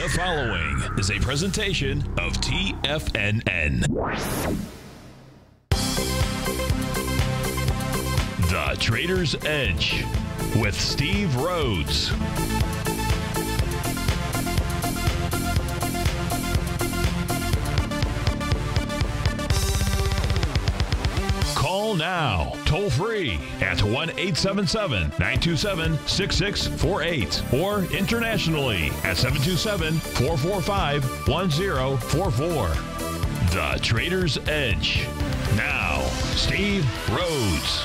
The following is a presentation of TFNN. The Trader's Edge with Steve Rhodes. Call now, toll free at 1-877-927-6648 or internationally at 727-445-1044. The Trader's Edge. Now, Steve Rhodes.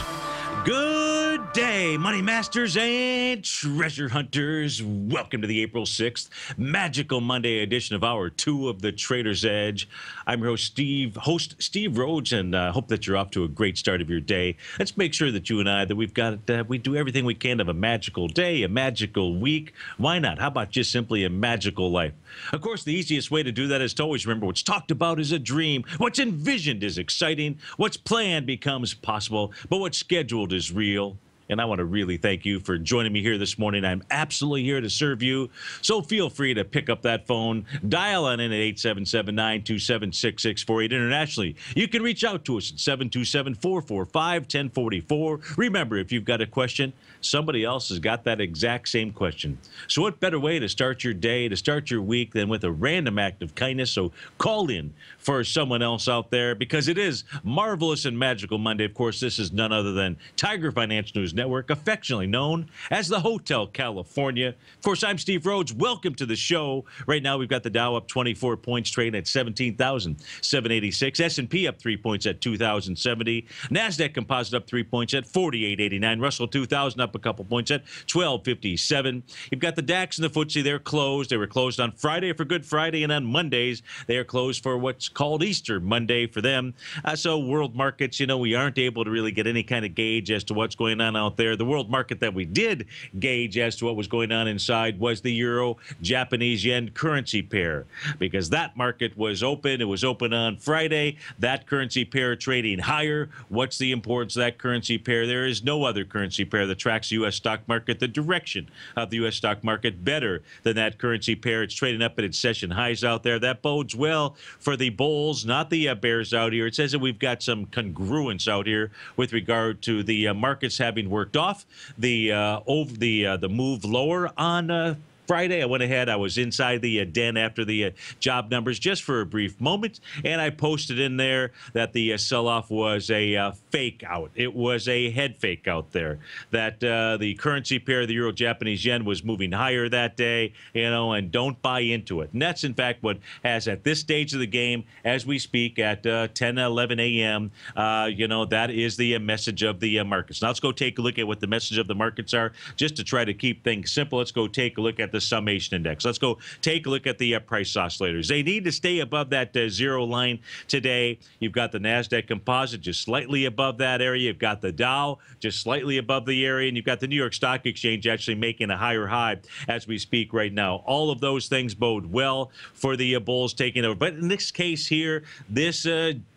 Good day, money masters and treasure hunters. Welcome to the April 6th magical Monday edition of Hour 2 of the Trader's Edge. I'm your host Steve Rhodes, and hope that you're off to a great start of your day. Let's make sure that you and I, that we do everything we can to have a magical day, a magical week. Why not? How about just simply a magical life? Of course, the easiest way to do that is to always remember what's talked about is a dream. What's envisioned is exciting. What's planned becomes possible. But what's scheduled is real. And I want to really thank you for joining me here this morning. I'm absolutely here to serve you. So feel free to pick up that phone, dial on in at 877-927-6648. Internationally, you can reach out to us at 727-445-1044. Remember, if you've got a question, somebody else has got that exact same question. So what better way to start your day, to start your week, than with a random act of kindness? So call in for someone else out there, because it is Marvelous and Magical Monday. Of course, this is none other than Tiger Financial News Network, affectionately known as the Hotel California. Of course, I'm Steve Rhodes. Welcome to the show. Right now, we've got the Dow up 24 points, trading at 17,786. S&P up 3 points at 2,070. NASDAQ Composite up 3 points at 48.89. Russell 2000 up a couple points at 12.57. You've got the DAX and the FTSE. They're closed. They were closed on Friday for Good Friday, and on Mondays, they are closed for what's called Easter Monday for them. So world markets, we aren't able to really get any kind of gauge as to what's going on out there. The world market that we did gauge as to what was going on inside was the euro-Japanese yen currency pair, because that market was open. It was open on Friday. That currency pair trading higher. What's the importance of that currency pair? There is no other currency pair that tracks the U.S. stock market, the direction of the U.S. stock market, better than that currency pair. It's trading up at its session highs out there. That bodes well for the bulls, not the bears out here. It says that we've got some congruence out here with regard to the markets having worked off the move lower on Friday. I went ahead. I was inside the den after the job numbers just for a brief moment, and I posted in there that the sell-off was a fake out. It was a head fake out there. That the currency pair, the euro-Japanese yen, was moving higher that day, and don't buy into it. And that's, in fact, what has, at this stage of the game, as we speak, at 10, 11 a.m., that is the message of the markets. Now, let's go take a look at what the message of the markets are, just to try to keep things simple. Let's go take a look at the summation index. Let's go take a look at the price oscillators. They need to stay above that zero line today. You've got the NASDAQ Composite just slightly above that area. You've got the Dow just slightly above the area, and you've got the New York Stock Exchange actually making a higher high as we speak right now. All of those things bode well for the bulls taking over. But in this case here, this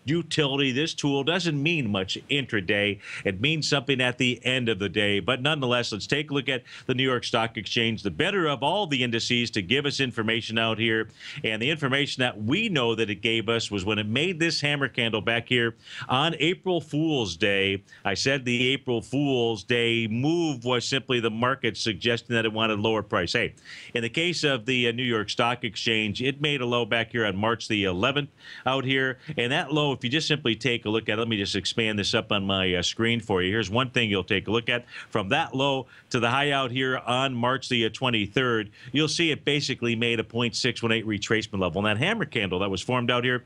utility, this tool doesn't mean much intraday. It means something at the end of the day. But nonetheless, let's take a look at the New York Stock Exchange, the better of all the indices to give us information out here. And the information that we know that it gave us was when it made this hammer candle back here on April Fool's Day. I said the April Fool's Day move was simply the market suggesting that it wanted lower price. Hey, in the case of the New York Stock Exchange, it made a low back here on March the 11th out here. And that low, if you just simply take a look at it, let me just expand this up on my screen for you. Here's one thing you'll take a look at. From that low to the high out here on March the 23rd, you'll see it basically made a 0.618 retracement level. And that hammer candle that was formed out here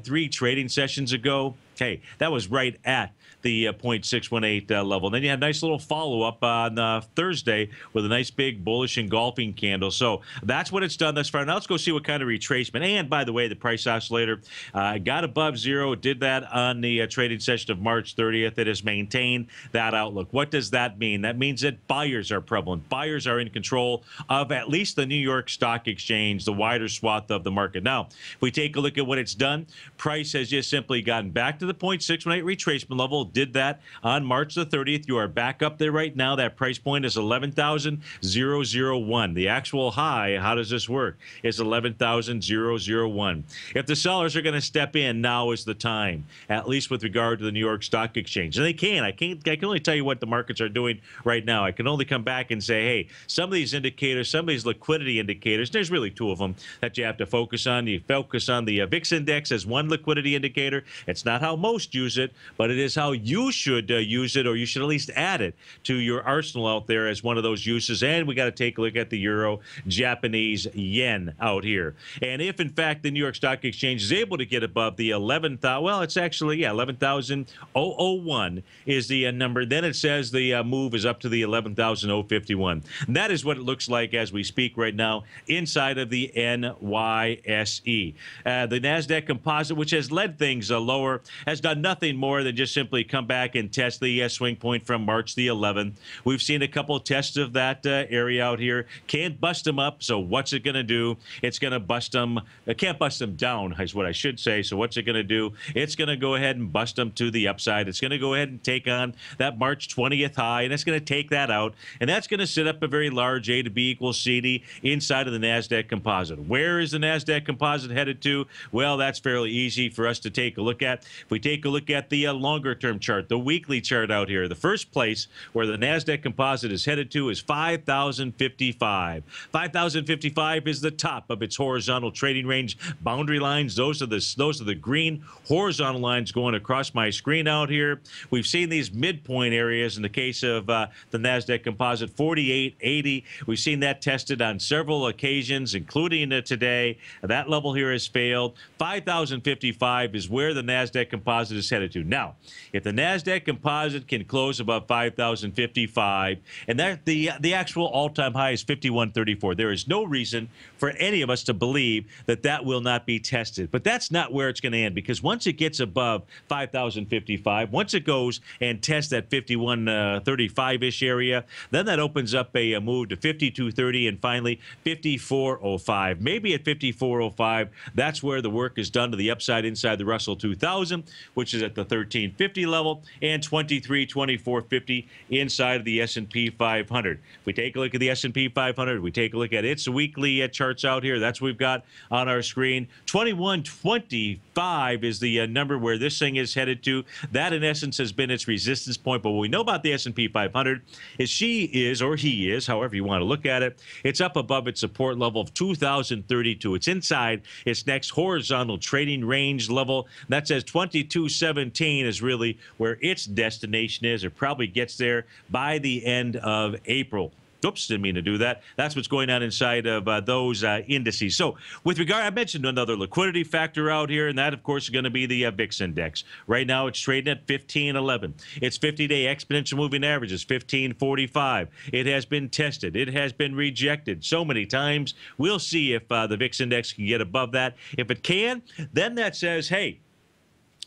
3 trading sessions ago, hey, that was right at the 0.618 level. And then you had a nice little follow-up on Thursday with a nice big bullish engulfing candle. So that's what it's done thus far. Now let's go see what kind of retracement. And by the way, the price oscillator got above zero. It did that on the trading session of March 30th. It has maintained that outlook. What does that mean? That means that buyers are prevalent. Buyers are in control of at least the New York Stock Exchange, the wider swath of the market. Now, if we take a look at what it's done, price has just simply gotten back to the 0.618 retracement level. Did that on March the 30th. You are back up there right now. That price point is 11,001. The actual high, how does this work, is 11,001. If the sellers are going to step in, now is the time, at least with regard to the New York Stock Exchange. And they can. I can only tell you what the markets are doing right now. I can only come back and say, hey, some of these indicators, some of these liquidity indicators, there's really two of them that you have to focus on. You focus on the VIX index as one liquidity indicator. It's not how most use it, but it is how you should use it, or you should at least add it to your arsenal out there as one of those uses. And we got to take a look at the euro, Japanese yen out here. And if, in fact, the New York Stock Exchange is able to get above the 11,000, well, it's actually, 11,001 is the number. Then it says the move is up to the 11,051. And that is what it looks like as we speak right now inside of the NYSE. The NASDAQ composite, which has led things lower, has done nothing more than just simply come back and test the swing point from March the 11th. We've seen a couple of tests of that area out here. Can't bust them up, so what's it going to do? It's going to bust them. It can't bust them down, is what I should say. So what's it going to do? It's going to go ahead and bust them to the upside. It's going to go ahead and take on that March 20th high, and it's going to take that out, and that's going to set up a very large A to B equals CD inside of the NASDAQ composite. Where is the NASDAQ composite headed to? Well, that's fairly easy for us to take a look at. If we take a look at the longer-term chart, the weekly chart out here, the first place where the NASDAQ composite is headed to is 5,055. 5,055 is the top of its horizontal trading range boundary lines. Those are the green horizontal lines going across my screen out here. We've seen these midpoint areas in the case of the NASDAQ composite, 48.80. We've seen that tested on several occasions, including today. That level here has failed. 5,055 is where the NASDAQ composite is headed to. Now, if the NASDAQ composite can close above 5,055, and that the actual all-time high is 51.34, there is no reason for any of us to believe that that will not be tested. But that's not where it's going to end, because once it gets above 5,055, once it goes and tests that 51.35-ish area, then that opens up a move to 52.30 and finally 54.05. Maybe at 54.05, that's where the work is done to the upside inside the Russell 2000, which is at the 1350 level, and 24.50 inside of the S&P 500. If we take a look at the S&P 500, we take a look at its weekly charts out here. That's what we've got on our screen. 2125 is the number where this thing is headed to. That, in essence, has been its resistance point. But what we know about the S&P 500 is she is, or he is, however you want to look at it, it's up above its support level of 2,032. It's inside its next horizontal trading range level. That says 2217 is really where its destination is. It probably gets there by the end of April. Oops, didn't mean to do that. That's what's going on inside of those indices. So with regard, I mentioned another liquidity factor out here, and that, of course, is going to be the VIX index. Right now, it's trading at 1511. Its 50-day exponential moving average is 1545. It has been tested. It has been rejected so many times. We'll see if the VIX index can get above that. If it can, then that says, hey,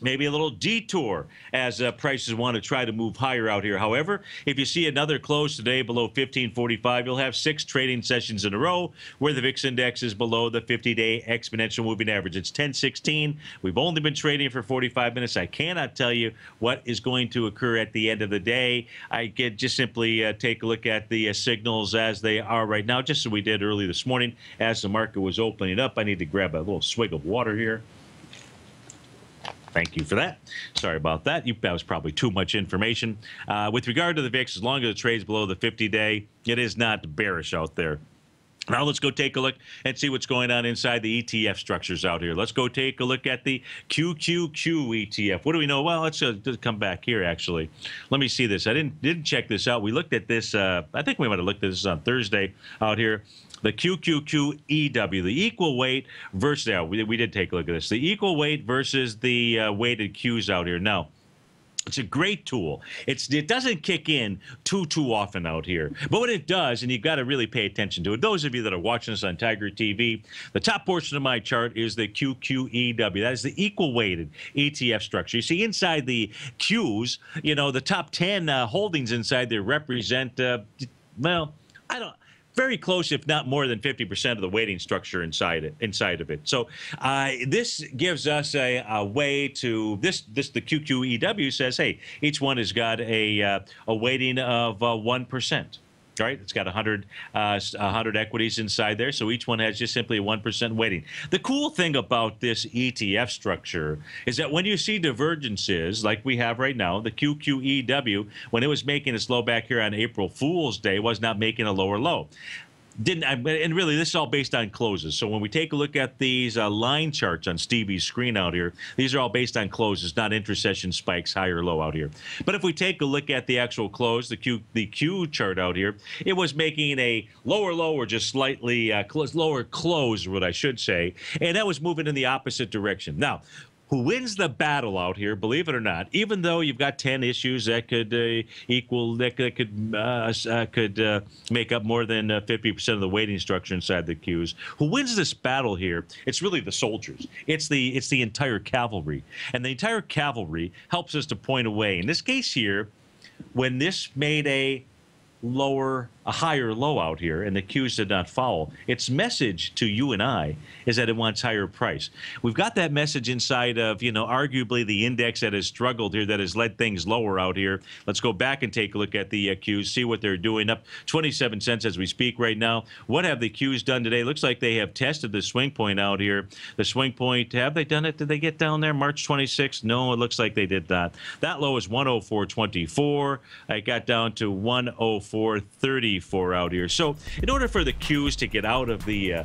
maybe a little detour as prices want to try to move higher out here. However, if you see another close today below 1545, you'll have 6 trading sessions in a row where the VIX index is below the 50-day exponential moving average. It's 1016. We've only been trading for 45 minutes. I cannot tell you what is going to occur at the end of the day. I could just simply take a look at the signals as they are right now, just as we did early this morning as the market was opening up. I need to grab a little swig of water here. Thank you for that. Sorry about that. That was probably too much information. With regard to the VIX, as long as it trades below the 50-day, it is not bearish out there. Now let's go take a look and see what's going on inside the ETF structures out here. Let's go take a look at the QQQ ETF. What do we know? Well, let's come back here, actually. Let me see this. I didn't check this out. We looked at this. I think we might have looked at this on Thursday out here. The QQQEW, the equal weight versus, yeah, we did take a look at this. The equal weight versus the weighted Qs out here. Now, it's a great tool. It doesn't kick in too often out here. But what it does, and you've got to really pay attention to it, those of you that are watching us on Tiger TV, the top portion of my chart is the QQEW. That is the equal weighted ETF structure. You see inside the Qs, you know, the top 10 holdings inside there represent, well, very close, if not more than 50% of the weighting structure inside of it. So this gives us a way to the QQEW says, hey, each one has got a weighting of 1%. Right, it's got 100 equities inside there, so each one has just simply a 1% weighting. The cool thing about this ETF structure is that when you see divergences like we have right now, the QQEW, when it was making its low back here on April Fool's Day, was not making a lower low. And really, this is all based on closes. So when we take a look at these line charts on Stevie's screen out here, these are all based on closes, not intra-session spikes, high or low out here. But if we take a look at the actual close, the Q chart out here, it was making a lower low or just slightly lower close, what I should say, and that was moving in the opposite direction. Now, who wins the battle out here, believe it or not, even though you've got 10 issues that could make up more than 50% of the weighting structure inside the Qs. Who wins this battle here? It's really the soldiers. It's the entire cavalry. And the entire cavalry helps us to point away. In this case here, when this made a higher low out here, and the Qs did not follow, its message to you and I is that it wants higher price. We've got that message inside of, arguably the index that has struggled here, that has led things lower out here. Let's go back and take a look at the Qs, see what they're doing, up 27 cents as we speak right now. What have the Qs done today? Looks like they have tested the swing point out here. The swing point, have they done it? Did they get down there March 26th? No, it looks like they did not. That low is 104.24. I got down to 104.30 out here. So in order for the Qs to get out of the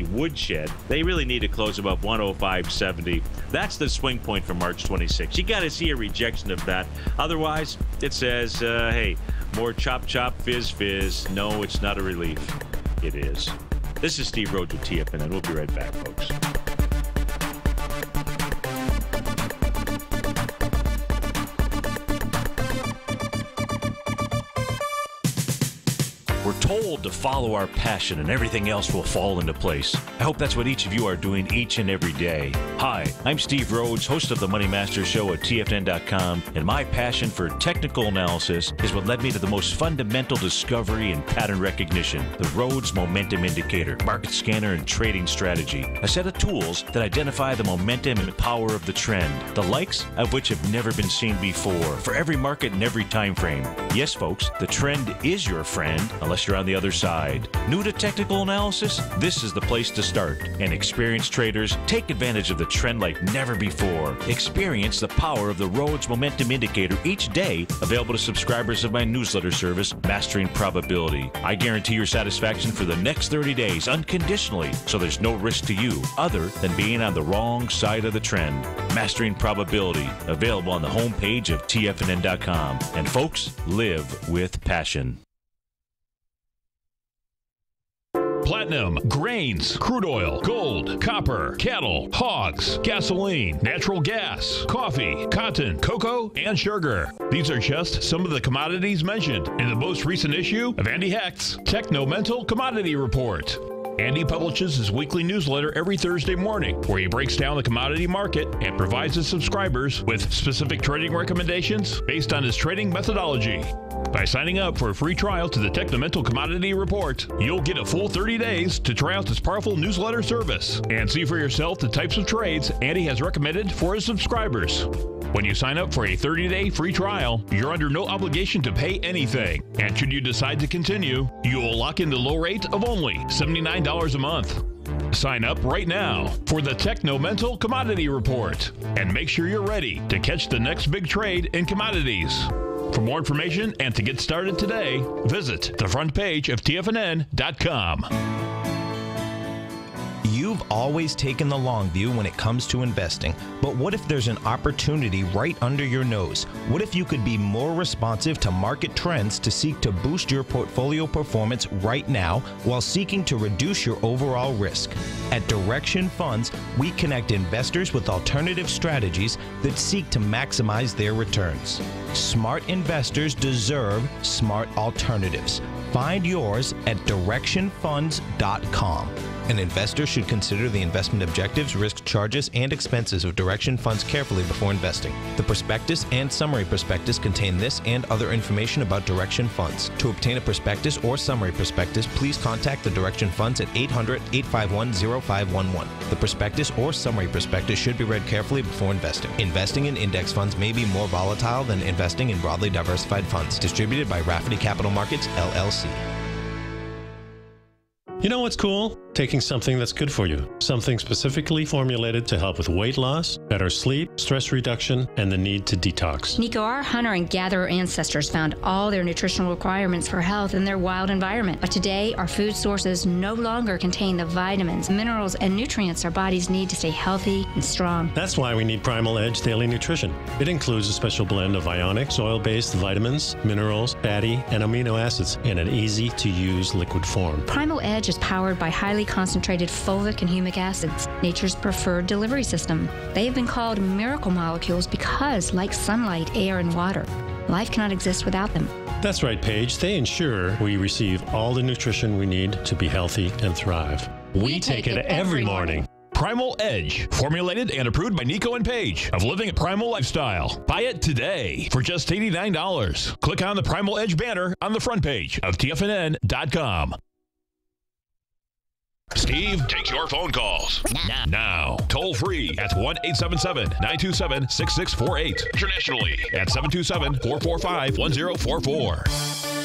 woodshed, they really need to close above 105.70. That's the swing point for March 26th. You got to see a rejection of that. Otherwise, it says, hey, more chop chop, fizz fizz. No, it's not a relief. It is. This is Steve Rhodes with TFNN. We'll be right back, folks. We're told to follow our passion and everything else will fall into place. I hope that's what each of you are doing each and every day. Hi, I'm Steve Rhodes, host of the Money Master Show at TFNN.com, and my passion for technical analysis is what led me to the most fundamental discovery in pattern recognition, the Rhodes Momentum Indicator, market scanner, and trading strategy, a set of tools that identify the momentum and power of the trend, the likes of which have never been seen before, for every market and every time frame. Yes, folks, the trend is your friend, unless you're on the other side. New to technical analysis? This is the place to start. And experienced traders, take advantage of the trend like never before. Experience the power of the Rhodes Momentum Indicator each day, available to subscribers of my newsletter service, Mastering Probability. I guarantee your satisfaction for the next 30 days unconditionally, so there's no risk to you other than being on the wrong side of the trend. Mastering Probability, available on the homepage of TFNN.com. And folks, live with passion. Platinum, grains, crude oil, gold, copper, cattle, hogs, gasoline, natural gas, coffee, cotton, cocoa, and sugar. These are just some of the commodities mentioned in the most recent issue of Andy Hecht's Techno-Mental Commodity Report. Andy publishes his weekly newsletter every Thursday morning, where he breaks down the commodity market and provides his subscribers with specific trading recommendations based on his trading methodology. By signing up for a free trial to the Techno-Mental Commodity Report, you'll get a full 30 days to try out this powerful newsletter service and see for yourself the types of trades Andy has recommended for his subscribers. When you sign up for a 30-day free trial, you're under no obligation to pay anything. And should you decide to continue, you will lock in the low rate of only $79 a month. Sign up right now for the Techno-Mental Commodity Report and make sure you're ready to catch the next big trade in commodities. For more information and to get started today, visit the front page of TFNN.com. You've always taken the long view when it comes to investing, but what if there's an opportunity right under your nose? What if you could be more responsive to market trends to seek to boost your portfolio performance right now while seeking to reduce your overall risk? At Direction Funds, we connect investors with alternative strategies that seek to maximize their returns. Smart investors deserve smart alternatives. Find yours at directionfunds.com. An investor should consider the investment objectives, risk charges, and expenses of Direction funds carefully before investing. The prospectus and summary prospectus contain this and other information about Direction funds. To obtain a prospectus or summary prospectus, please contact the Direction funds at 800-851-0511. The prospectus or summary prospectus should be read carefully before investing. Investing in index funds may be more volatile than investing in broadly diversified funds. Distributed by Rafferty Capital Markets, LLC. You know what's cool? Taking something that's good for you. Something specifically formulated to help with weight loss, better sleep, stress reduction, and the need to detox. Nico, our hunter and gatherer ancestors found all their nutritional requirements for health in their wild environment. But today, our food sources no longer contain the vitamins, minerals, and nutrients our bodies need to stay healthy and strong. That's why we need Primal Edge Daily Nutrition. It includes a special blend of ionic, soil-based vitamins, minerals, fatty, and amino acids in an easy-to-use liquid form. Primal Edge is powered by highly concentrated fulvic and humic acids, nature's preferred delivery system. They have been called miracle molecules because, like sunlight, air, and water, life cannot exist without them. That's right, Paige. They ensure we receive all the nutrition we need to be healthy and thrive. We take it every morning. Primal Edge, formulated and approved by Nico and Paige of Living a Primal Lifestyle. Buy it today for just $89. Click on the Primal Edge banner on the front page of TFNN.com. Steve takes your phone calls now. Toll free at 1-877-927-6648. Internationally at 727-445-1044.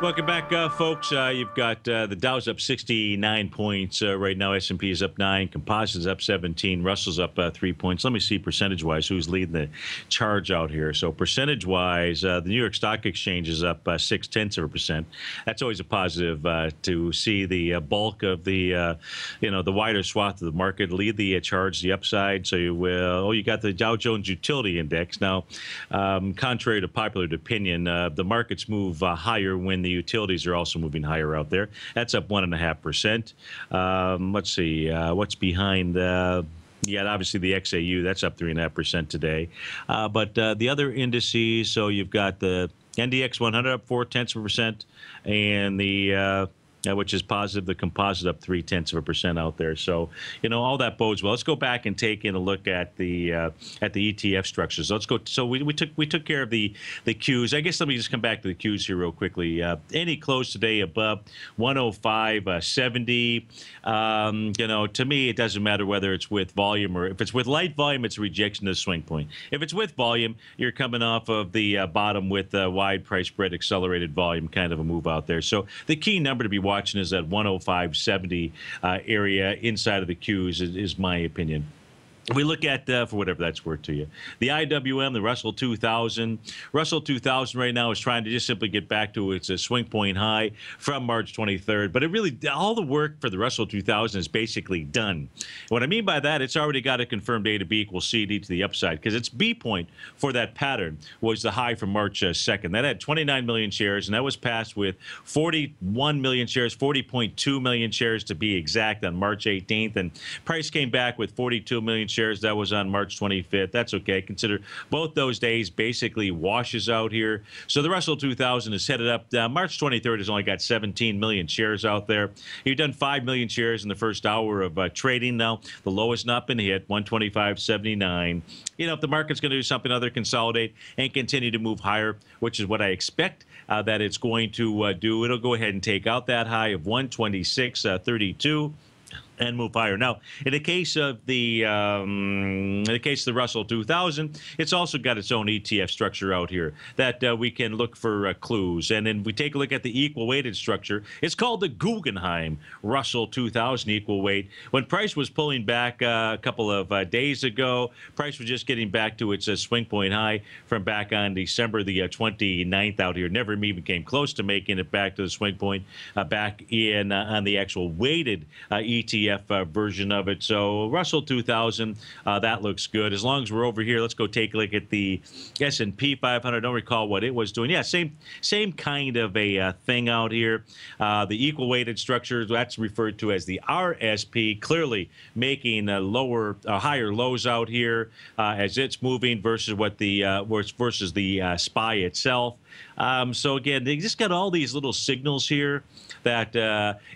Welcome back, folks. You've got the Dow's up 69 points right now. S&P is up 9. Composites up 17. Russell's up 3 points. Let me see percentage-wise who's leading the charge out here. So percentage-wise, the New York Stock Exchange is up 0.6%. That's always a positive to see the bulk of the, the wider swath of the market lead the charge, the upside. So you will. You got the Dow Jones Utility Index. Now, contrary to popular opinion, the markets move higher when the utilities are also moving higher out there. That's up 1.5%. Let's see what's behind. Obviously the XAU, that's up 3.5% today. But the other indices, so you've got the NDX 100 up 0.4%, and the which is positive. The composite up 0.3% out there. So, all that bodes well. Let's go back and take in a look at the ETF structures. Let's go. So we took care of the Qs. I guess let me just come back to the Qs here real quickly. Any close today above 105.70. To me, it doesn't matter whether it's with volume or if it's with light volume, it's a rejection of the swing point. If it's with volume, you're coming off of the bottom with wide price spread, accelerated volume, kind of a move out there. So the key number to be watching is that 105.70 area inside of the Qs is my opinion. We look at, for whatever that's worth to you, the IWM, the Russell 2000. Russell 2000 right now is trying to just simply get back to its swing point high from March 23rd. But it really, all the work for the Russell 2000 is basically done. What I mean by that, it's already got a confirmed A to B equals CD to the upside, because its B point for that pattern was the high from March 2nd. That had 29 million shares, and that was passed with 41 million shares, 40.2 million shares to be exact on March 18th. And price came back with 42 million shares. That was on March 25th. That's okay. Consider both those days basically washes out here. So the Russell 2000 is headed up. March 23rd has only got 17 million shares out there. You've done 5 million shares in the first hour of trading now. The lowest not been hit, 125.79. If the market's going to do something other, consolidate and continue to move higher, which is what I expect that it's going to do, it'll go ahead and take out that high of 126.32. And move higher. Now, in the case of the Russell 2000, it's also got its own ETF structure out here that we can look for clues. And then we take a look at the equal weighted structure. It's called the Guggenheim Russell 2000 equal weight. When price was pulling back a couple of days ago, price was just getting back to its swing point high from back on December the 29th out here. Never even came close to making it back to the swing point back in on the actual weighted ETF ETF version of it. So Russell 2000, that looks good. As long as we're over here, let's go take a look at the S&P 500. I don't recall what it was doing. Yeah, same kind of a thing out here. The equal weighted structure, that's referred to as the RSP, clearly making higher lows out here as it's moving versus what the versus the SPY itself. So again, they just got all these little signals here that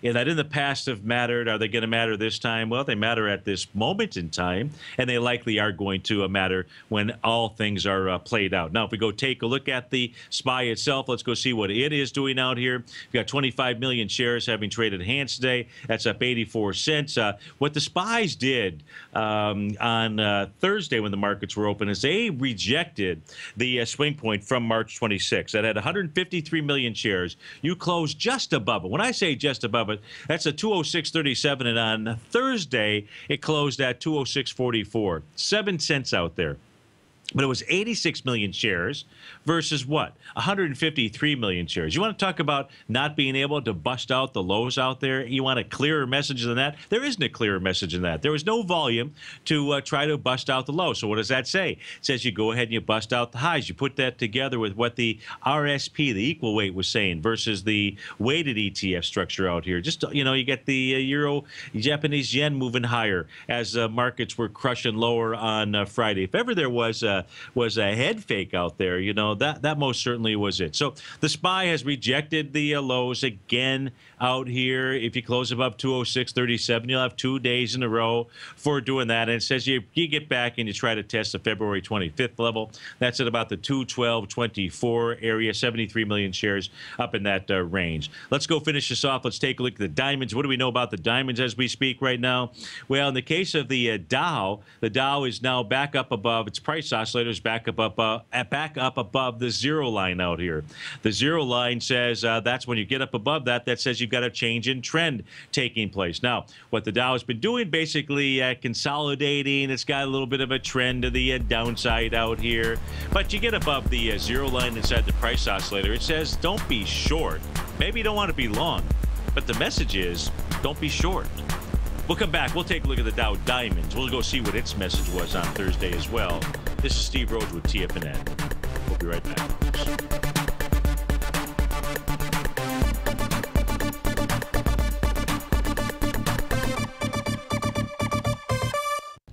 in the past have mattered. Are they going to matter this time? Well, they matter at this moment in time, and they likely are going to matter when all things are played out. Now, if we go take a look at the SPY itself, let's go see what it is doing out here. We've got 25 million shares having traded hands today. That's up 84 cents. What the SPYs did on Thursday when the markets were open is they rejected the swing point from March 26th. That had 153 million shares. You closed just above it. When I say just above it, that's a 206.37, and on Thursday it closed at 206.44. 7 cents out there. But it was 86 million shares versus what? 153 million shares. You want to talk about not being able to bust out the lows out there? You want a clearer message than that? There isn't a clearer message than that. There was no volume to try to bust out the lows. So what does that say? It says you go ahead and you bust out the highs. You put that together with what the RSP, the equal weight, was saying versus the weighted ETF structure out here. Just, you get the Euro, Japanese yen moving higher as markets were crushing lower on Friday. If ever there was a head fake out there, that most certainly was it. So the SPY has rejected the lows again out here. If you close above 206.37, you'll have 2 days in a row for doing that. And it says you get back and you try to test the February 25th level. That's at about the 212.24 area, 73 million shares up in that range. Let's go finish this off. Let's take a look at the diamonds. What do we know about the diamonds as we speak right now? Well, in the case of the Dow is now back up above its price oscillators, back up above the zero line out here. The zero line says that's when you get up above that says you've got a change in trend taking place. Now, what the Dow has been doing, basically consolidating. It's got a little bit of a trend to the downside out here. But you get above the zero line inside the price oscillator, it says don't be short. Maybe you don't want to be long, but the message is don't be short. We'll come back. We'll take a look at the Dow Diamonds. We'll go see what its message was on Thursday as well. This is Steve Rhodes with TFNN. We'll be right back.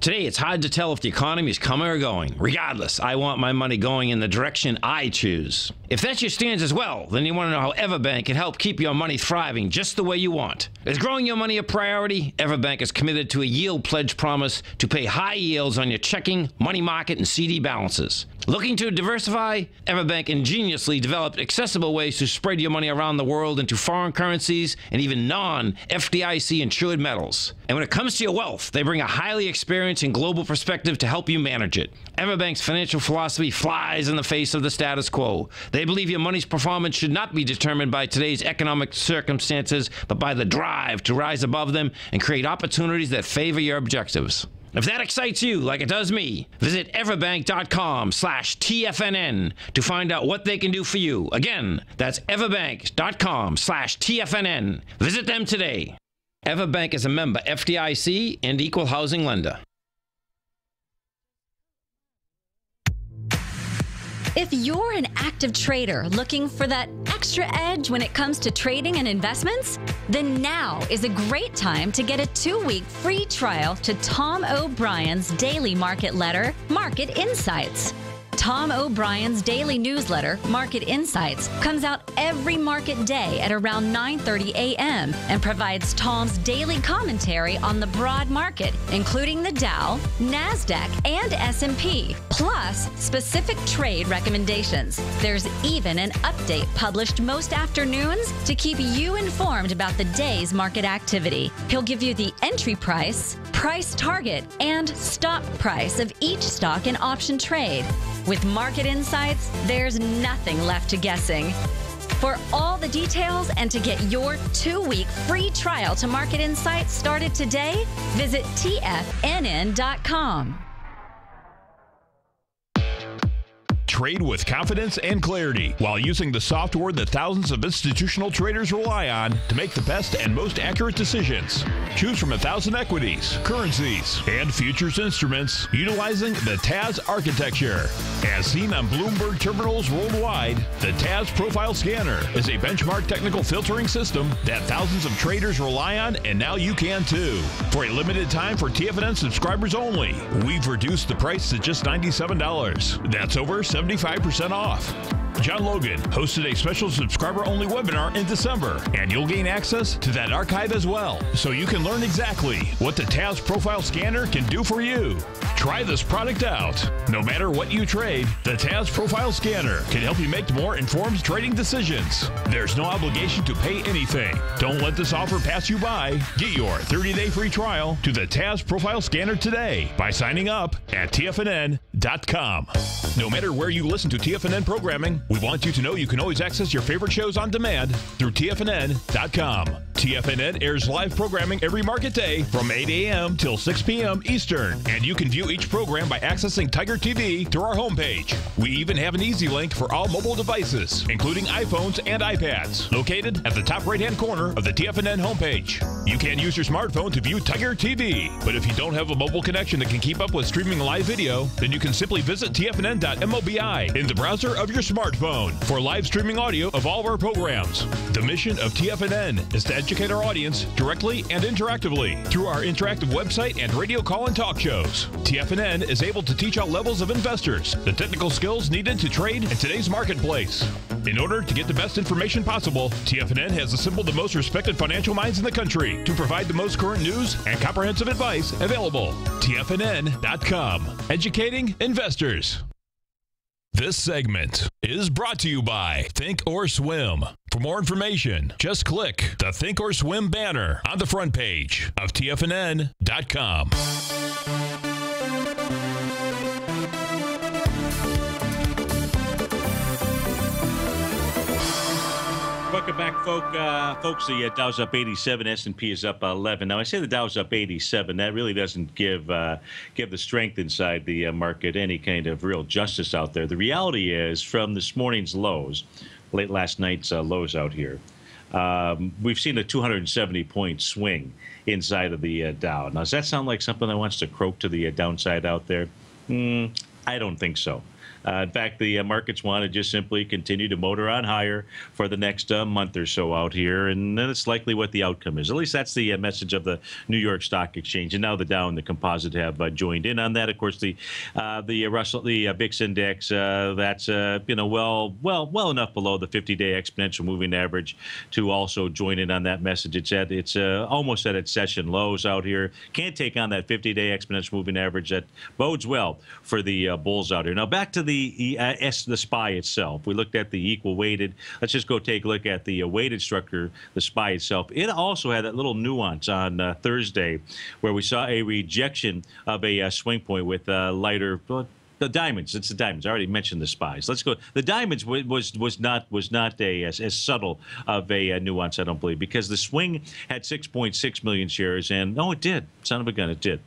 Today, it's hard to tell if the economy is coming or going. Regardless, I want my money going in the direction I choose. If that's your stance as well, then you want to know how Everbank can help keep your money thriving just the way you want. Is growing your money a priority? Everbank is committed to a yield pledge promise to pay high yields on your checking, money market, and CD balances. Looking to diversify? Everbank ingeniously developed accessible ways to spread your money around the world into foreign currencies and even non-FDIC insured metals. And when it comes to your wealth, they bring a highly experienced and global perspective to help you manage it. Everbank's financial philosophy flies in the face of the status quo. They believe your money's performance should not be determined by today's economic circumstances, but by the drive to rise above them and create opportunities that favor your objectives. If that excites you like it does me, visit everbank.com/TFNN to find out what they can do for you. Again, that's everbank.com/TFNN. Visit them today. Everbank is a member FDIC and equal housing lender. If you're an active trader looking for that extra edge when it comes to trading and investments, then now is a great time to get a 2-week free trial to Tom O'Brien's daily market letter, Market Insights. Tom O'Brien's daily newsletter, Market Insights, comes out every market day at around 9:30 a.m. and provides Tom's daily commentary on the broad market, including the Dow, NASDAQ, and S&P, plus specific trade recommendations. There's even an update published most afternoons to keep you informed about the day's market activity. He'll give you the entry price, price target, and stop price of each stock and option trade. With Market Insights, there's nothing left to guessing. For all the details and to get your 2-week free trial to Market Insights started today, visit TFNN.com. Trade with confidence and clarity while using the software that thousands of institutional traders rely on to make the best and most accurate decisions. Choose from 1,000 equities, currencies, and futures instruments utilizing the TAS architecture. As seen on Bloomberg terminals worldwide, the TAS Profile Scanner is a benchmark technical filtering system that thousands of traders rely on, and now you can too. For a limited time for TFNN subscribers only, we've reduced the price to just $97. That's over 75% off. John Logan hosted a special subscriber-only webinar in December, and you'll gain access to that archive as well, so you can learn exactly what the TAS Profile Scanner can do for you. Try this product out. No matter what you trade, the TAS Profile Scanner can help you make more informed trading decisions. There's no obligation to pay anything. Don't let this offer pass you by. Get your 30-day free trial to the TAS Profile Scanner today by signing up at TFNN.com. No matter where you listen to TFNN programming, we want you to know you can always access your favorite shows on demand through TFNN.com. TFNN airs live programming every market day from 8 a.m. till 6 p.m. Eastern, and you can view each program by accessing Tiger TV through our homepage. We even have an easy link for all mobile devices, including iPhones and iPads, located at the top right-hand corner of the TFNN homepage. You can use your smartphone to view Tiger TV, but if you don't have a mobile connection that can keep up with streaming live video, then you can simply visit TFNN.mobi in the browser of your smartphone for live streaming audio of all of our programs. The mission of TFNN is to educate our audience directly and interactively through our interactive website and radio call and talk shows. TFNN is able to teach all levels of investors the technical skills needed to trade in today's marketplace. In order to get the best information possible, TFNN has assembled the most respected financial minds in the country to provide the most current news and comprehensive advice available. TFNN.com, educating investors. This segment is brought to you by Think or Swim. For more information, just click the Think or Swim banner on the front page of TFNN.com. Welcome back, folks. The Dow's up 87, S&P is up 11. Now, I say the Dow's up 87. That really doesn't give the strength inside the market any kind of real justice out there. The reality is, from this morning's lows, late last night's lows out here, we've seen a 270-point swing inside of the Dow. Now, does that sound like something that wants to croak to the downside out there? I don't think so. In fact, the markets want to just simply continue to motor on higher for the next month or so out here, and that's likely what the outcome is. At least that's the message of the New York Stock Exchange, and now the Dow and the Composite have joined in on that. Of course, the Russell, the VIX index, that's well enough below the 50-day exponential moving average to also join in on that message. It's almost at its session lows out here. Can't take on that 50-day exponential moving average. That bodes well for the bulls out here. Now back to the SPY itself. We looked at the equal weighted. Let's just go take a look at the weighted structure, the SPY itself. It also had that little nuance on Thursday where we saw a rejection of a swing point with lighter. The diamonds. It's the diamonds. I already mentioned the SPYs. Let's go. The diamonds was not as subtle of a nuance, I don't believe, because the swing had 6.6 million shares, and it did. Son of a gun, it did.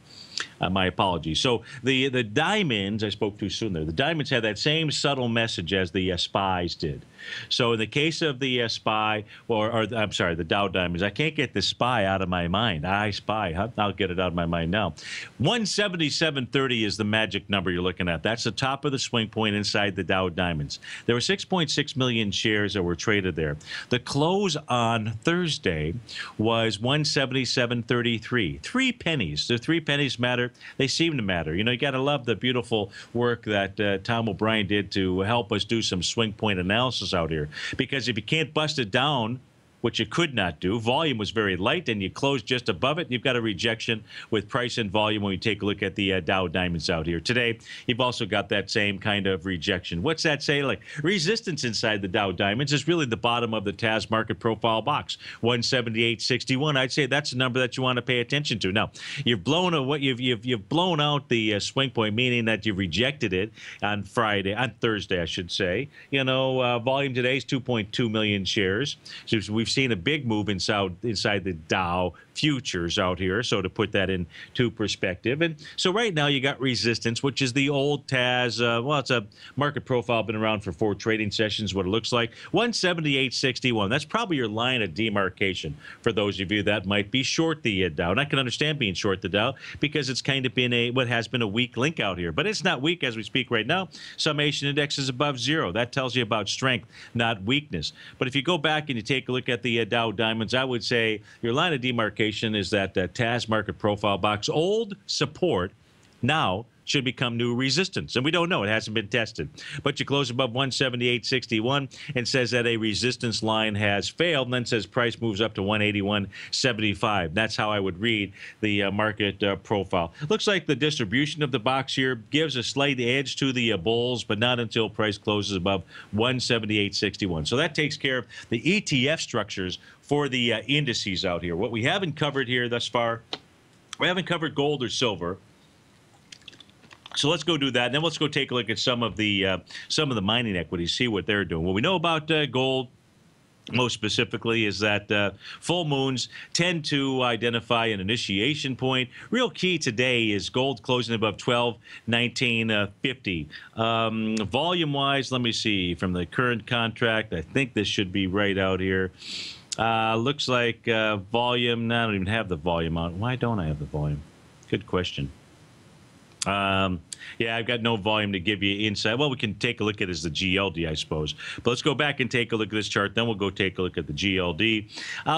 My apologies. So the diamonds, I spoke too soon there. The diamonds had that same subtle message as the SPYs did. So in the case of the SPY, or I'm sorry, the Dow diamonds, I can't get the SPY out of my mind. SPY. I'll get it out of my mind now. 177.30 is the magic number you're looking at. That's the top of the swing point inside the Dow diamonds. There were 6.6 million shares that were traded there. The close on Thursday was 177.33. 3 pennies. The 3 pennies matter. They seem to matter. You got to love the beautiful work that Tom O'Brien did to help us do some swing point analysis out here. Because if you can't bust it down, which you could not do. Volume was very light, and you closed just above it. You've got a rejection with price and volume when you take a look at the Dow diamonds out here. Today, you've also got that same kind of rejection. What's that say? Like resistance inside the Dow diamonds is really the bottom of the TAS market profile box, 178.61. I'd say that's a number that you want to pay attention to. Now, you've blown out the swing point, meaning that you've rejected it on Thursday, I should say. Volume today is 2.2 million shares. So we've we've seen a big move inside the Dow futures out here. So to put that into perspective. And so right now you got resistance, which is the old TAS. It's a market profile, been around for 4 trading sessions, what it looks like. 178.61. That's probably your line of demarcation for those of you that might be short the Dow. And I can understand being short the Dow because it's kind of been what has been a weak link out here. But it's not weak as we speak right now. Summation index is above 0. That tells you about strength, not weakness. But if you go back and you take a look at the Dow Diamonds, I would say your line of demarcation is that TAS market profile box. Old support now should become new resistance. And we don't know. It hasn't been tested. But you close above 178.61 and says that a resistance line has failed, and then says price moves up to 181.75. That's how I would read the market profile. Looks like the distribution of the box here gives a slight edge to the bulls, but not until price closes above 178.61. So that takes care of the ETF structures for the indices out here. What we haven't covered here thus far, we haven't covered gold or silver. So let's go do that. And then let's go take a look at some of the mining equities, see what they're doing. What we know about gold, most specifically, is that full moons tend to identify an initiation point. Real key today is gold closing above 12.1950. Volume-wise, let me see, from the current contract, I think this should be right out here. Looks like volume, no, I don't even have the volume on. Why don't I have the volume? Good question. Yeah, I've got no volume to give you insight. Well, we can take a look at it as the GLD, I suppose. But let's go back and take a look at this chart. Then we'll go take a look at the GLD.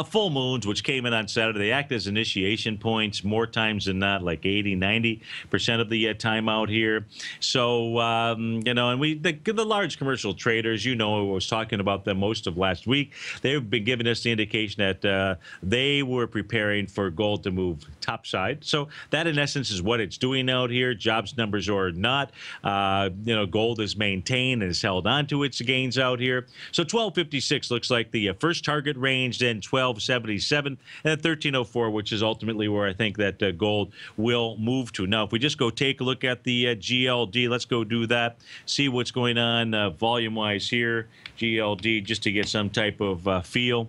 Full moons, which came in on Saturday, they act as initiation points more times than not, like 80, 90% of the time out here. So, and the large commercial traders, I was talking about them most of last week. They've been giving us the indication that they were preparing for gold to move topside. So that, in essence, is what it's doing out here. Jobs numbers or not, gold is maintained and is held on to its gains out here. So 1256 looks like the first target range, then 1277 and 1304, which is ultimately where I think that gold will move to. Now, if we just go take a look at the GLD, let's go do that, see what's going on volume-wise here. GLD, just to get some type of feel.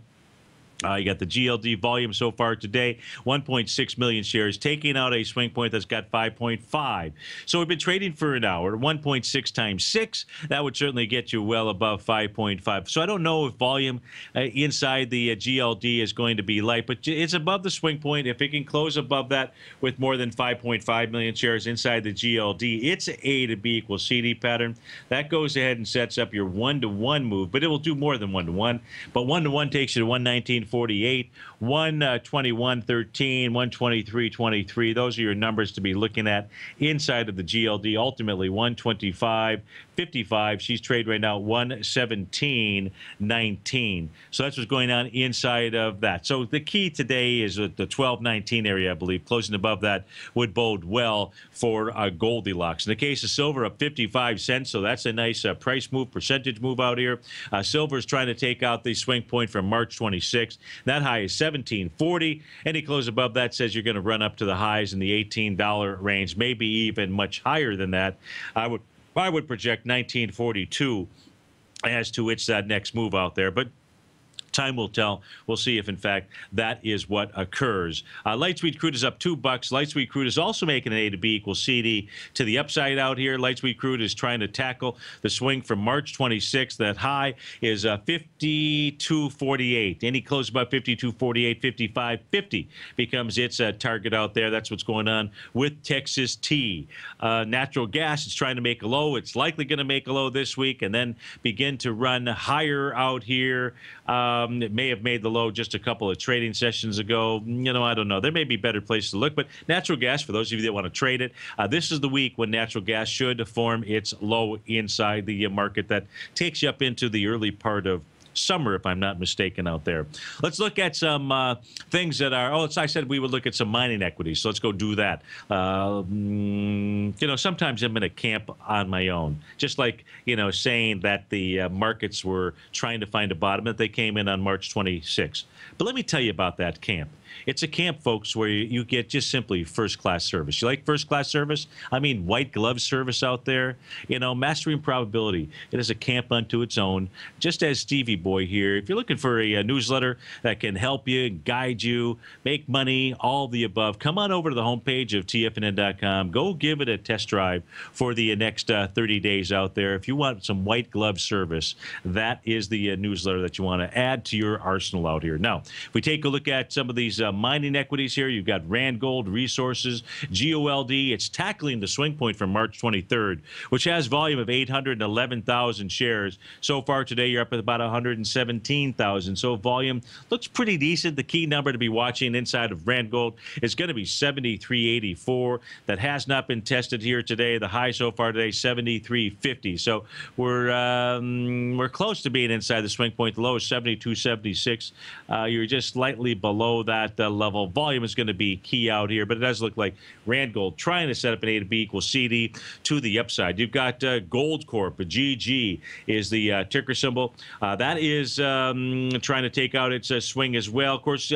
You got the GLD volume so far today, 1.6 million shares, taking out a swing point that's got 5.5. So we've been trading for an hour, 1.6 times 6. That would certainly get you well above 5.5. So I don't know if volume inside the GLD is going to be light, but it's above the swing point. If it can close above that with more than 5.5 million shares inside the GLD, it's an A to B equals CD pattern. That goes ahead and sets up your 1-to-1 move, but it will do more than 1-to-1. But 1-to-1 takes you to 119.48, 121.13, 123.23. Those are your numbers to be looking at inside of the GLD. Ultimately, 125.55. She's trading right now 117.19. So that's what's going on inside of that. So the key today is at the 12.19 area, I believe. Closing above that would bode well for Goldilocks. In the case of silver, up 55 cents. So that's a nice price move, percentage move out here. Silver is trying to take out the swing point from March 26th. That high is $17.40. Any close above that says you're going to run up to the highs in the $18 range, maybe even much higher than that. I would project $19.42 as to which that next move out there. But time will tell. We'll see if, in fact, that is what occurs. Light sweet crude is up $2. Light sweet crude is also making an A to B equals CD to the upside out here. Light sweet crude is trying to tackle the swing from March 26th. That high is 52.48. Any close above 52.48, 55.50 becomes its target out there. That's what's going on with Texas Tea. Natural gas is trying to make a low. It's likely going to make a low this week and then begin to run higher out here. It may have made the low just a couple of trading sessions ago. I don't know. There may be better places to look, but natural gas, for those of you that want to trade it, this is the week when natural gas should form its low inside the market. That takes you up into the early part of summer, if I'm not mistaken, out there. Let's look at some things that are, I said we would look at some mining equities, so let's go do that. Sometimes I'm in a camp on my own, just like, saying that the markets were trying to find a bottom, that they came in on March 26th. But let me tell you about that camp. It's a camp, folks, where you get just simply first-class service. You like first-class service? I mean white glove service out there. Mastering probability. It is a camp unto its own. Just as Stevie boy here. If you're looking for a newsletter that can help you, guide you, make money, all the above, come on over to the homepage of TFNN.com. Go give it a test drive for the next 30 days out there. If you want some white glove service, that is the newsletter that you want to add to your arsenal out here. Now, if we take a look at some of these mining equities here, you've got Rand Gold Resources, GOLD. It's tackling the swing point from March 23rd, which has volume of 811,000 shares. So far today, you're up at about 117,000. So volume looks pretty decent. The key number to be watching inside of Rand Gold is going to be 73.84. That has not been tested here today. The high so far today, 73.50. So we're close to being inside the swing point. The low is 72.76. You're just slightly below that level. Volume is going to be key out here, but it does look like Rand Gold trying to set up an A to B equals CD to the upside. You've got Gold Corp, GG is the ticker symbol. That is trying to take out its swing as well. Of course,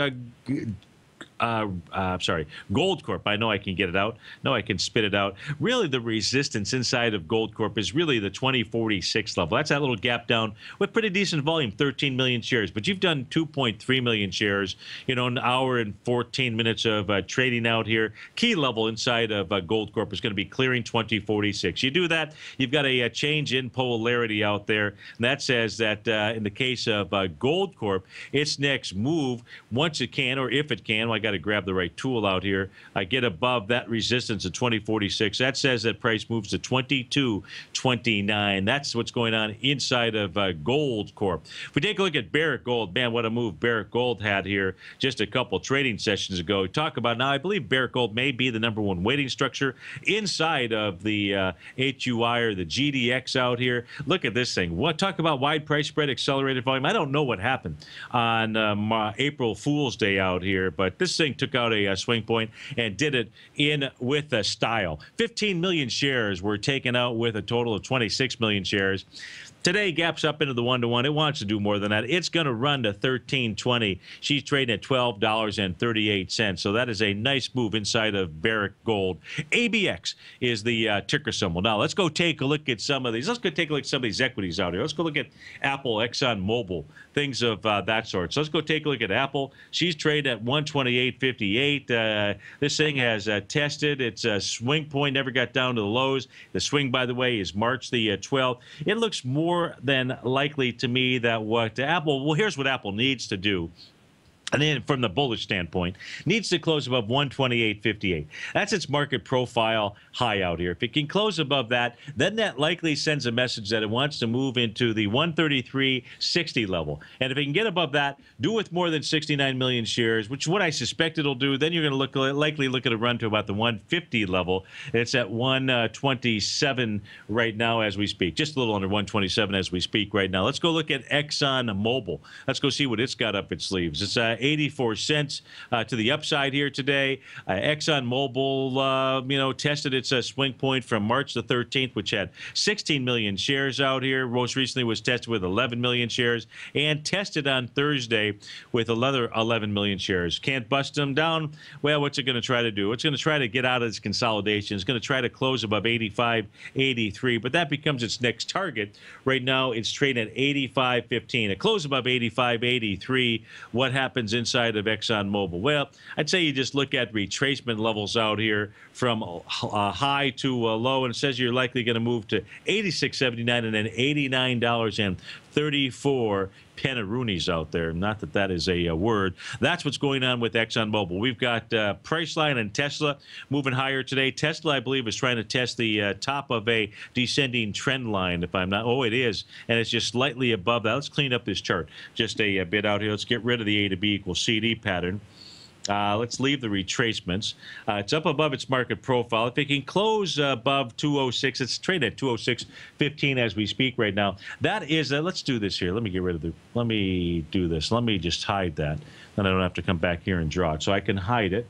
sorry, Gold Corp. I know I can get it out. No, I can spit it out. Really, the resistance inside of Gold Corp is really the 2046 level. That's that little gap down with pretty decent volume, 13 million shares. But you've done 2.3 million shares, an hour and 14 minutes of trading out here. Key level inside of Gold Corp is going to be clearing 2046. You do that, you've got a change in polarity out there. And that says that in the case of Gold Corp, its next move, once it can, or if it can, I got to grab the right tool out here. I get above that resistance of 2046. That says that price moves to 22.29. That's what's going on inside of Gold Corp. If we take a look at Barrick Gold, man, what a move Barrick Gold had here just a couple trading sessions ago. Talk about now, I believe Barrick Gold may be the #1 weighting structure inside of the HUI or the GDX out here. Look at this thing. Talk about wide price spread, accelerated volume. I don't know what happened on April Fool's Day out here, but this thing took out a swing point and did it in with a style. 15 million shares were taken out with a total of 26 million shares. Today, gaps up into the 1-to-1. It wants to do more than that. It's going to run to $13.20. She's trading at $12.38. So that is a nice move inside of Barrick Gold. ABX is the ticker symbol. Now, let's go take a look at some of these. Let's go take a look at some of these equities out here. Let's go look at Apple, ExxonMobil, things of that sort. So let's go take a look at Apple. She's trading at $128.58. This thing has tested its swing point, never got down to the lows. The swing, by the way, is March the 12th. It looks more than likely to me that what Apple, well, here's what Apple needs to do. And then from the bullish standpoint, needs to close above 128.58. That's its market profile high out here. If it can close above that, then that likely sends a message that it wants to move into the 133.60 level. And if it can get above that, do with more than 69 million shares, which is what I suspect it'll do, then you're going to likely look at a run to about the 150 level. It's at 127 right now as we speak, just a little under 127 as we speak right now. Let's go look at ExxonMobil. Let's go see what it's got up its sleeves. It's 84 cents to the upside here today. ExxonMobil, tested its swing point from March the 13th, which had 16 million shares out here. Most recently was tested with 11 million shares and tested on Thursday with another 11 million shares. Can't bust them down. Well, what's it going to try to do? It's going to try to get out of its consolidation. It's going to try to close above 85.83, but that becomes its next target. Right now, it's trading at 85.15. A close above 85.83. What happens inside of ExxonMobil? Well, I'd say you just look at retracement levels out here from high to low, and it says you're likely going to move to 86.79 and then $89.34 pennaroonies out there. Not that that is a word. That's what's going on with ExxonMobil. We've got Priceline and Tesla moving higher today. Tesla, I believe, is trying to test the top of a descending trend line, if I'm not. Oh, it is. And it's just slightly above that. Let's clean up this chart just a bit out here. Let's get rid of the A to B equals CD pattern. Let's leave the retracements. It's up above its market profile. If it can close above 206, it's trading at 206.15 as we speak right now. That is, let's do this here. Let me get rid of let me do this. Let me just hide that. Then I don't have to come back here and draw it. So I can hide it.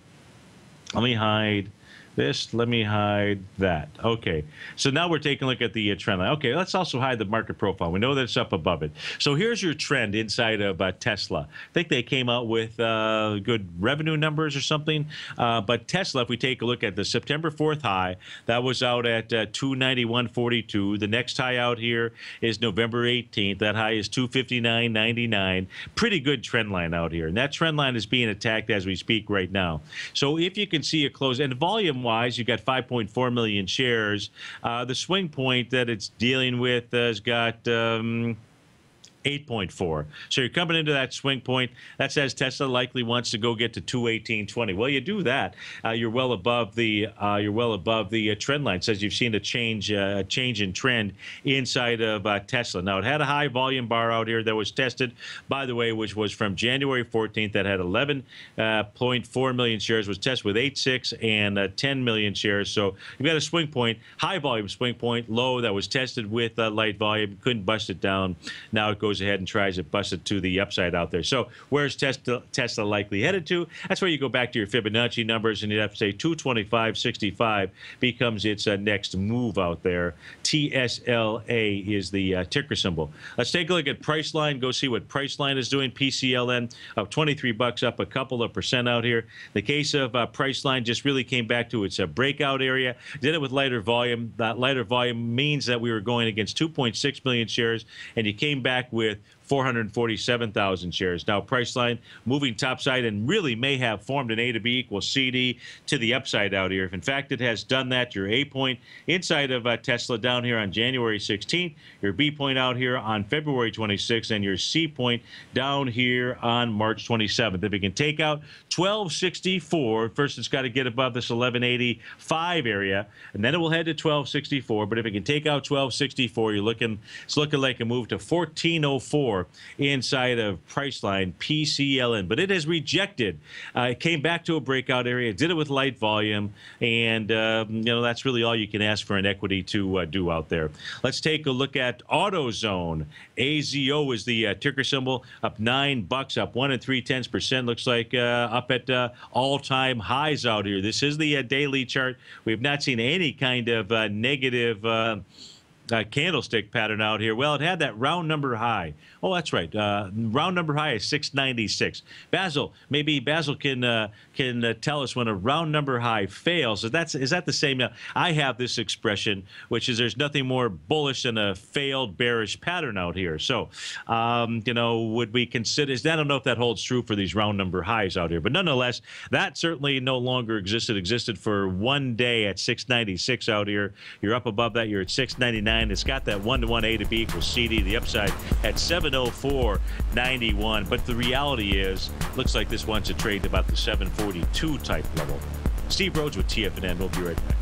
Let me hide This, let me hide that. Okay, so now we're taking a look at the trend line. Okay, let's also hide the market profile. We know that it's up above it. So here's your trend inside of Tesla. I think they came out with good revenue numbers or something. But Tesla, if we take a look at the September 4th high, that was out at 291.42. The next high out here is November 18th. That high is 259.99. Pretty good trend line out here. And that trend line is being attacked as we speak right now. So if you can see a close, and volume-wise, you got 5.4 million shares. The swing point that it's dealing with has got 8.4. So you're coming into that swing point. That says Tesla likely wants to go get to 218.20. Well, you do that, you're well above the trend line. It says you've seen a change in trend inside of Tesla. Now it had a high volume bar out here that was tested, by the way, which was from January 14th. That had 11.4 million shares. Was tested with 8.6 and 10 million shares. So you've got a swing point, high volume swing point, low that was tested with light volume. Couldn't bust it down. Now it goes ahead and tries to bust it to the upside out there. So where's Tesla likely headed to? That's where you go back to your Fibonacci numbers, and you'd have to say 225.65 becomes its next move out there. TSLA is the ticker symbol. Let's take a look at Priceline. Go see what Priceline is doing. PCLN up 23 bucks, up a couple of percent out here. The case of Priceline just really came back to its breakout area. Did it with lighter volume. That lighter volume means that we were going against 2.6 million shares, and you came back with 447,000 shares. Now, Priceline moving topside and really may have formed an A to B equals CD to the upside out here. If, in fact, it has done that, your A point inside of Tesla down here on January 16th, your B point out here on February 26th, and your C point down here on March 27th. If it can take out 1264, first it's got to get above this 1185 area, and then it will head to 1264. But if it can take out 1264, it's looking like a move to 1404 inside of Priceline, PCLN. But it has rejected. It came back to a breakout area, did it with light volume, and that's really all you can ask for an equity to do out there. Let's take a look at AutoZone. AZO is the ticker symbol, up 9 bucks, up 1 3/10%. Looks like up at all-time highs out here. This is the daily chart. We have not seen any kind of negative candlestick pattern out here. Well, it had that round number high. Oh, that's right. Round number high is 696. Basil, maybe Basil can tell us when a round number high fails. Is that the same? I have this expression, which is there's nothing more bullish than a failed bearish pattern out here. So, would we consider? I don't know if that holds true for these round number highs out here, but nonetheless, that certainly no longer existed. Existed for one day at 696 out here. You're up above that. You're at 699. It's got that 1-to-1 A to B equals CD. The upside at 704.91. But the reality is, looks like this wants to trade to about the 742 type level. Steve Rhodes with TFNN. We'll be right back.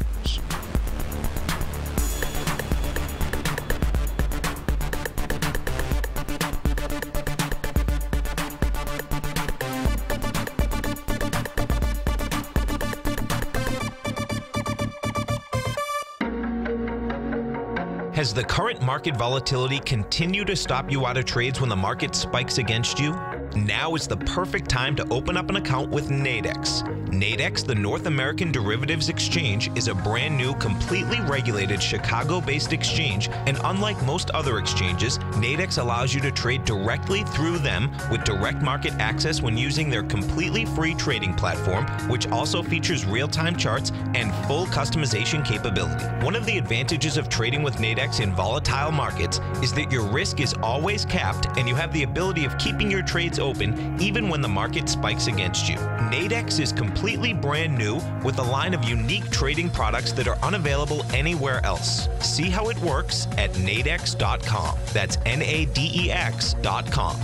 Has the current market volatility continued to stop you out of trades when the market spikes against you? Now is the perfect time to open up an account with Nadex. Nadex, the North American Derivatives Exchange, is a brand new, completely regulated Chicago-based exchange, and unlike most other exchanges, Nadex allows you to trade directly through them with direct market access when using their completely free trading platform, which also features real-time charts and full customization capability. One of the advantages of trading with Nadex in volatile markets is that your risk is always capped and you have the ability of keeping your trades open even when the market spikes against you. Nadex is completely brand new with a line of unique trading products that are unavailable anywhere else. See how it works at nadex.com. That's NADEX.com.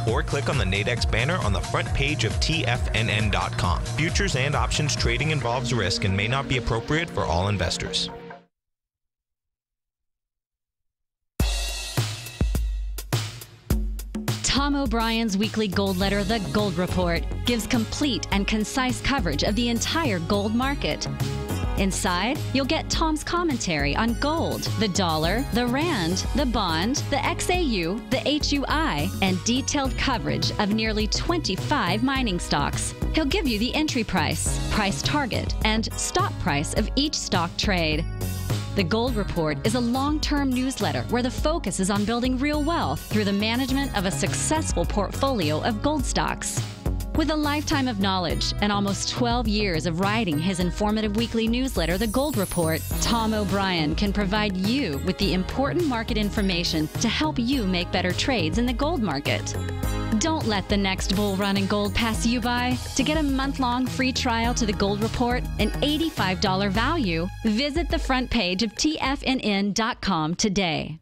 Or click on the Nadex banner on the front page of TFNN.com. Futures and options trading involves risk and may not be appropriate for all investors. Tom O'Brien's weekly gold letter, The Gold Report, gives complete and concise coverage of the entire gold market. Inside, you'll get Tom's commentary on gold, the dollar, the rand, the bond, the XAU, the HUI, and detailed coverage of nearly 25 mining stocks. He'll give you the entry price, price target, and stop price of each stock trade. The Gold Report is a long-term newsletter where the focus is on building real wealth through the management of a successful portfolio of gold stocks. With a lifetime of knowledge and almost 12 years of writing his informative weekly newsletter, The Gold Report, Tom O'Brien can provide you with the important market information to help you make better trades in the gold market. Don't let the next bull run in gold pass you by. To get a month-long free trial to The Gold Report, an $85 value, visit the front page of TFNN.com today.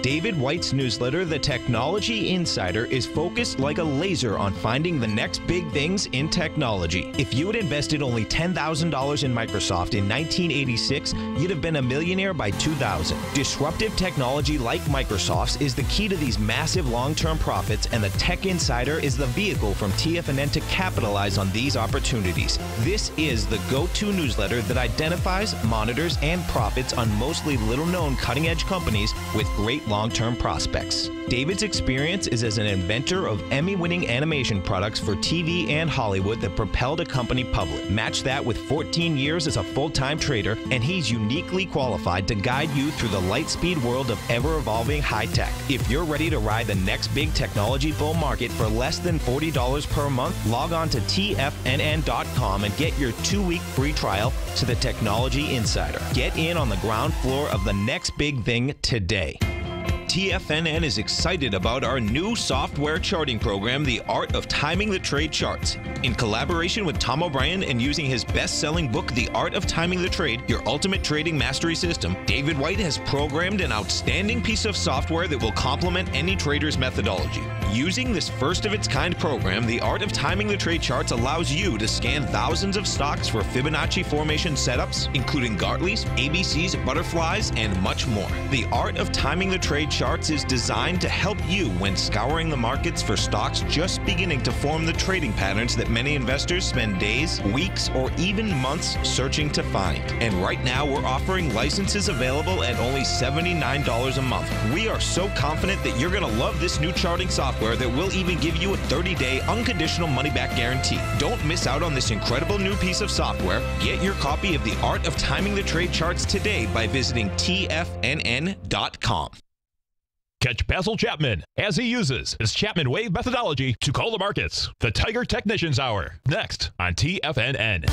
David White's newsletter, The Technology Insider, is focused like a laser on finding the next big things in technology. If you had invested only $10,000 in Microsoft in 1986, you'd have been a millionaire by 2000. Disruptive technology like Microsoft's is the key to these massive long-term profits, and the Tech Insider is the vehicle from TFNN to capitalize on these opportunities. This is the go-to newsletter that identifies, monitors, and profits on mostly little-known cutting-edge companies with great long-term prospects. David's experience is as an inventor of Emmy-winning animation products for TV and Hollywood that propelled a company public. Match that with 14 years as a full-time trader, and he's uniquely qualified to guide you through the light-speed world of ever-evolving high-tech. If you're ready to ride the next big technology bull market for less than $40 per month, log on to TFNN.com and get your 2-week free trial to the Technology Insider. Get in on the ground floor of the next big thing today. TFNN is excited about our new software charting program, The Art of Timing the Trade Charts. In collaboration with Tom O'Brien and using his best-selling book, The Art of Timing the Trade, Your Ultimate Trading Mastery System, David White has programmed an outstanding piece of software that will complement any trader's methodology. Using this first-of-its-kind program, The Art of Timing the Trade Charts allows you to scan thousands of stocks for Fibonacci formation setups, including Gartley's, ABC's, butterflies, and much more. The Art of Timing the Trade Charts is designed to help you when scouring the markets for stocks just beginning to form the trading patterns that many investors spend days, weeks, or even months searching to find. And right now, we're offering licenses available at only $79 a month. We are so confident that you're going to love this new charting software that will even give you a 30-day unconditional money-back guarantee. Don't miss out on this incredible new piece of software. Get your copy of The Art of Timing the Trade Charts today by visiting TFNN.com. Catch Basil Chapman as he uses his Chapman Wave methodology to call the markets. The Tiger Technicians Hour, next on TFNN.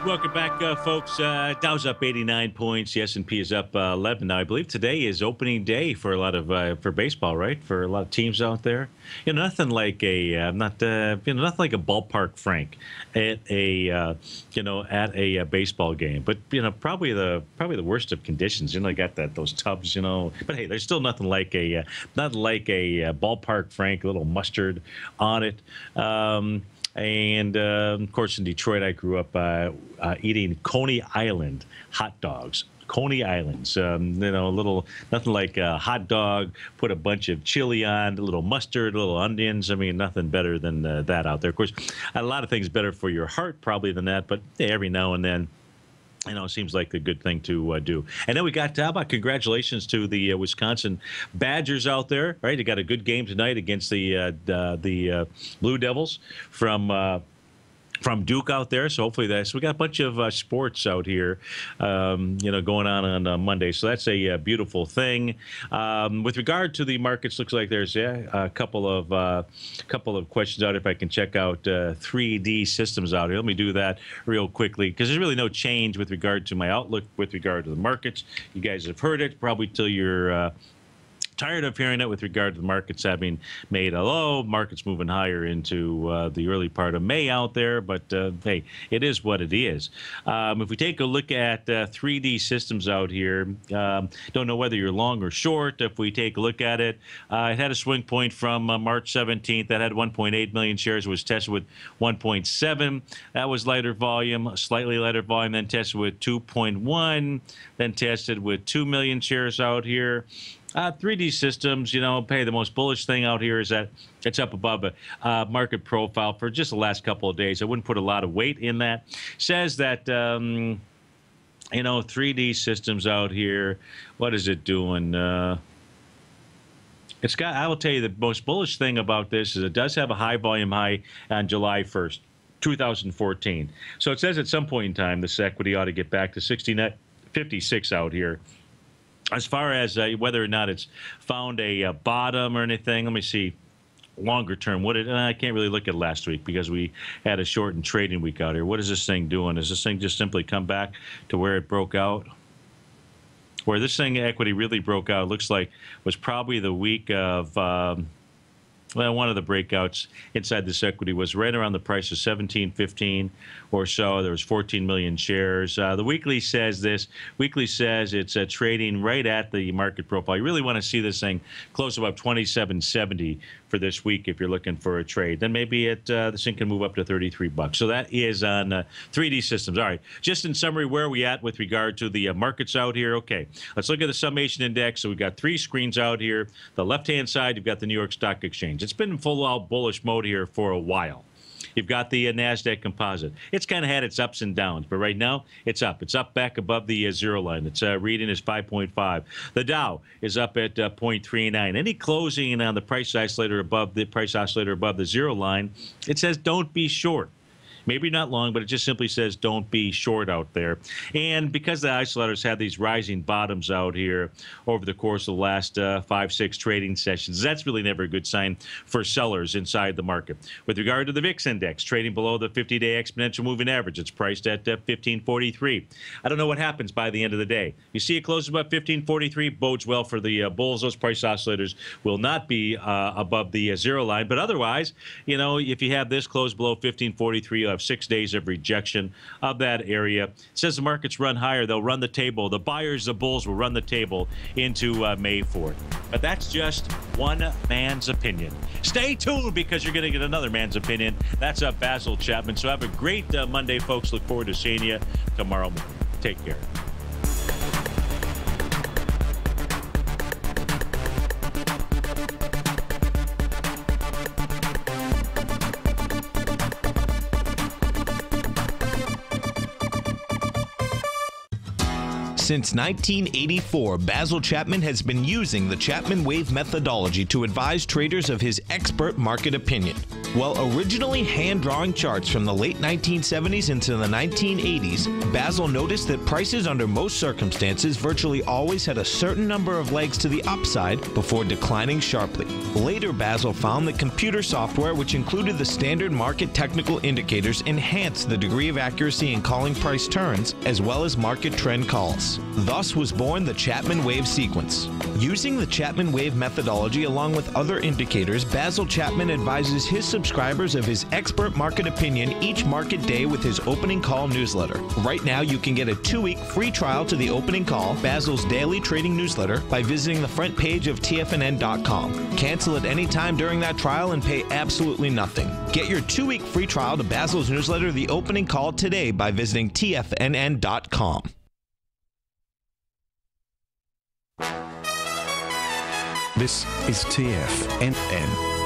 Welcome back, folks. Dow's up 89 points. The S&P is up 11. Now, I believe today is opening day for a lot of for baseball, right? For a lot of teams out there. You know, nothing like a nothing like a ballpark Frank at a at a baseball game. But probably the worst of conditions. You got those tubs. But hey, there's still nothing like a ballpark Frank. A little mustard on it. And, of course, in Detroit, I grew up eating Coney Island hot dogs. Coney Islands, nothing like a hot dog, put a bunch of chili on, a little mustard, a little onions. I mean, nothing better than that out there. Of course, a lot of things better for your heart probably than that, but every now and then, it seems like a good thing to do. And then we got, how about congratulations to the Wisconsin Badgers out there, right? They got a good game tonight against the Blue Devils from Duke out there. So hopefully so we got a bunch of sports out here, going on Monday. So that's a beautiful thing. With regard to the markets, looks like there's a couple of questions out. If I can check out 3D systems out here, let me do that real quickly because there's really no change with regard to my outlook with regard to the markets. You guys have heard it probably till you're tired of hearing it with regard to the markets having made a low, markets moving higher into the early part of May out there. But, hey, it is what it is. If we take a look at 3D systems out here, don't know whether you're long or short. If we take a look at it, it had a swing point from March 17th. That had 1.8 million shares. It was tested with 1.7. That was lighter volume, slightly lighter volume, then tested with 2.1, then tested with 2 million shares out here. 3D systems, the most bullish thing out here is that it's up above a market profile for just the last couple of days. I wouldn't put a lot of weight in that. Says that 3D Systems out here. What is it doing? I will tell you the most bullish thing about this is it does have a high volume high on July 1st, 2014. So it says at some point in time, this equity ought to get back to 69.56 out here. As far as whether or not it's found a bottom or anything, let me see. Longer term, I can't really look at last week because we had a shortened trading week out here. What is this thing doing? Does this thing just simply come back to where it broke out? Where this thing equity really broke out, looks like was probably the week of one of the breakouts inside this equity was right around the price of 17.15 or so. There was 14 million shares. The weekly says this. Weekly says it's trading right at the market profile. You really want to see this thing close above 27.70 for this week if you're looking for a trade. Then maybe this thing can move up to $33. So that is on 3D Systems. All right. Just in summary, where are we at with regard to the markets out here? Okay. Let's look at the summation index. So we've got 3 screens out here. The left-hand side, you've got the New York Stock Exchange. It's been in full-out bullish mode here for a while. You've got the NASDAQ Composite. It's kind of had its ups and downs, but right now it's up. It's up back above the zero line. Its reading is 5.5. The Dow is up at 0.39. Any closing on the price oscillator above the zero line, it says don't be short. Maybe not long, but it just simply says don't be short out there. And because the isolators had these rising bottoms out here over the course of the last 5-6 trading sessions, that's really never a good sign for sellers inside the market. With regard to the VIX index, trading below the 50-day exponential moving average, it's priced at 1543. I don't know what happens by the end of the day. You see it close above 1543, bodes well for the bulls. Those price oscillators will not be above the zero line. But otherwise, if you have this close below 1543, you'll have 6 days of rejection of that area. It says the markets run higher. They'll run the table. The buyers, the bulls, will run the table into May 4th. But that's just one man's opinion. Stay tuned because you're going to get another man's opinion. That's Basil Chapman. So have a great Monday, folks. Look forward to seeing you tomorrow morning. Take care. Since 1984, Basil Chapman has been using the Chapman Wave methodology to advise traders of his expert market opinion. While originally hand-drawing charts from the late 1970s into the 1980s, Basil noticed that prices under most circumstances virtually always had a certain number of legs to the upside before declining sharply. Later, Basil found that computer software, which included the standard market technical indicators, enhanced the degree of accuracy in calling price turns, as well as market trend calls. Thus was born the Chapman Wave sequence. Using the Chapman Wave methodology along with other indicators, Basil Chapman advises his subscribers of his expert market opinion each market day with his opening call newsletter. Right now, you can get a 2-week free trial to the opening call, Basil's daily trading newsletter, by visiting the front page of TFNN.com. Cancel at any time during that trial and pay absolutely nothing. Get your 2-week free trial to Basil's newsletter, The Opening Call, today by visiting TFNN.com. This is TFNN.